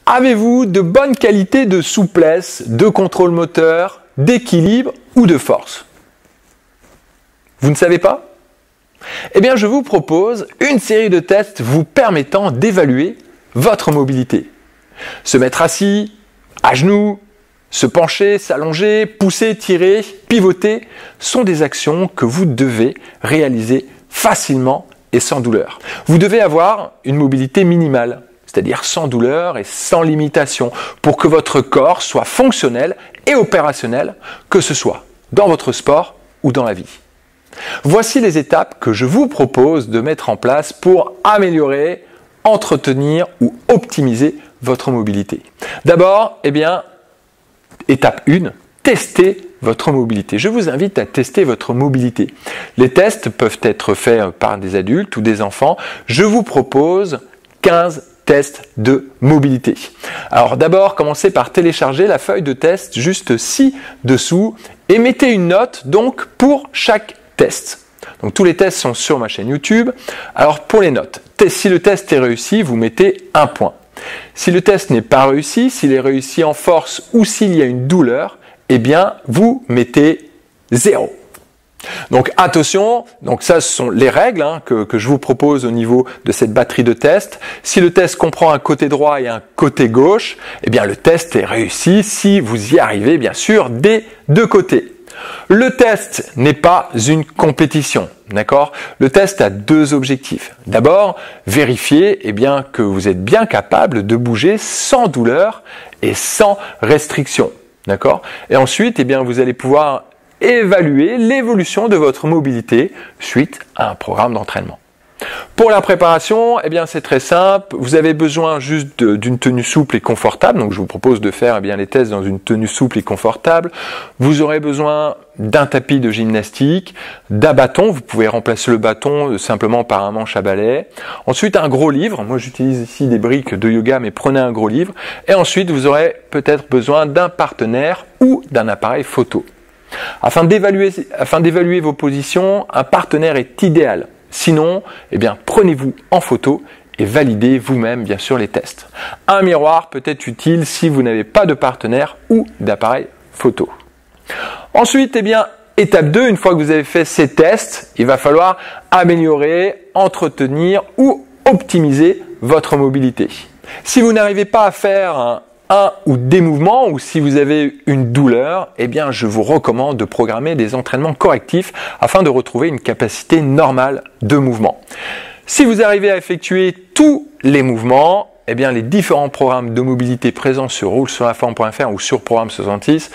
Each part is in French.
Avez-vous de bonnes qualités de souplesse, de contrôle moteur, d'équilibre ou de force? Vous ne savez pas? Eh bien, je vous propose une série de tests vous permettant d'évaluer votre mobilité. Se mettre assis, à genoux, se pencher, s'allonger, pousser, tirer, pivoter sont des actions que vous devez réaliser facilement et sans douleur. Vous devez avoir une mobilité minimale, c'est-à-dire sans douleur et sans limitation, pour que votre corps soit fonctionnel et opérationnel, que ce soit dans votre sport ou dans la vie. Voici les étapes que je vous propose de mettre en place pour améliorer, entretenir ou optimiser votre mobilité. D'abord, étape 1, testez votre mobilité. Je vous invite à tester votre mobilité. Les tests peuvent être faits par des adultes ou des enfants. Je vous propose 15 tests de mobilité. Alors d'abord, commencez par télécharger la feuille de test juste ci-dessous et mettez une note donc pour chaque test. Donc tous les tests sont sur ma chaîne YouTube. Alors pour les notes, si le test est réussi, vous mettez 1 point. Si le test n'est pas réussi, s'il est réussi en force ou s'il y a une douleur, vous mettez 0. Donc attention, donc ça ce sont les règles que je vous propose au niveau de cette batterie de tests. Si le test comprend un côté droit et un côté gauche, le test est réussi si vous y arrivez bien sûr des deux côtés. Le test n'est pas une compétition, d'accord? Le test a deux objectifs. D'abord, vérifier que vous êtes bien capable de bouger sans douleur et sans restriction, d'accord? Et ensuite, vous allez pouvoir évaluer l'évolution de votre mobilité suite à un programme d'entraînement. Pour la préparation, c'est très simple. Vous avez besoin juste d'une tenue souple et confortable. Donc, je vous propose de faire les tests dans une tenue souple et confortable. Vous aurez besoin d'un tapis de gymnastique, d'un bâton. Vous pouvez remplacer le bâton simplement par un manche à balai. Ensuite, un gros livre. Moi, j'utilise ici des briques de yoga, mais prenez un gros livre. Et ensuite, vous aurez peut-être besoin d'un partenaire ou d'un appareil photo. Afin d'évaluer vos positions, un partenaire est idéal. Sinon, prenez-vous en photo et validez vous-même bien sûr les tests. Un miroir peut être utile si vous n'avez pas de partenaire ou d'appareil photo. Ensuite, étape 2, une fois que vous avez fait ces tests, il va falloir améliorer, entretenir ou optimiser votre mobilité. Si vous n'arrivez pas à faire un ou des mouvements ou si vous avez une douleur, je vous recommande de programmer des entraînements correctifs afin de retrouver une capacité normale de mouvement. Si vous arrivez à effectuer tous les mouvements, les différents programmes de mobilité présents sur roulesurlaforme.fr ou sur Programme 66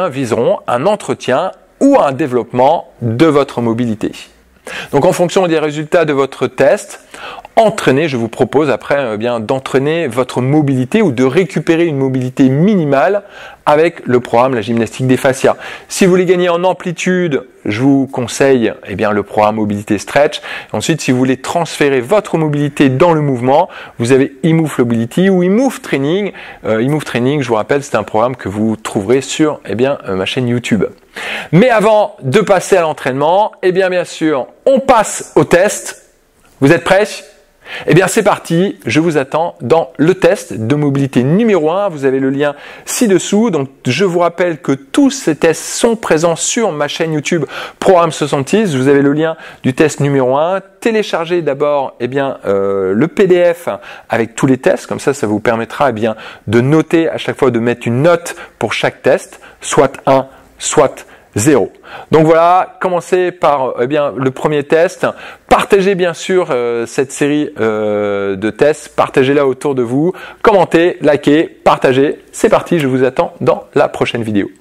viseront un entretien ou un développement de votre mobilité. Donc en fonction des résultats de votre test, je vous propose après d'entraîner votre mobilité ou de récupérer une mobilité minimale avec le programme La Gymnastique des Fascias. Si vous voulez gagner en amplitude, je vous conseille le programme Mobilité Stretch. Ensuite, si vous voulez transférer votre mobilité dans le mouvement, vous avez eMove Mobility ou eMove Training. eMove Training, je vous rappelle, c'est un programme que vous trouverez sur ma chaîne YouTube. Mais avant de passer à l'entraînement, bien sûr, on passe au test. Vous êtes prêts? C'est parti, je vous attends dans le test de mobilité numéro 1. Vous avez le lien ci-dessous. Donc, je vous rappelle que tous ces tests sont présents sur ma chaîne YouTube Programme 66. Vous avez le lien du test numéro 1. Téléchargez d'abord le PDF avec tous les tests. Comme ça vous permettra de noter à chaque fois, de mettre une note pour chaque test, soit 1, soit 0. Donc voilà, commencez par le premier test. Partagez bien sûr cette série de tests, partagez-la autour de vous, commentez, likez, partagez. C'est parti, je vous attends dans la prochaine vidéo.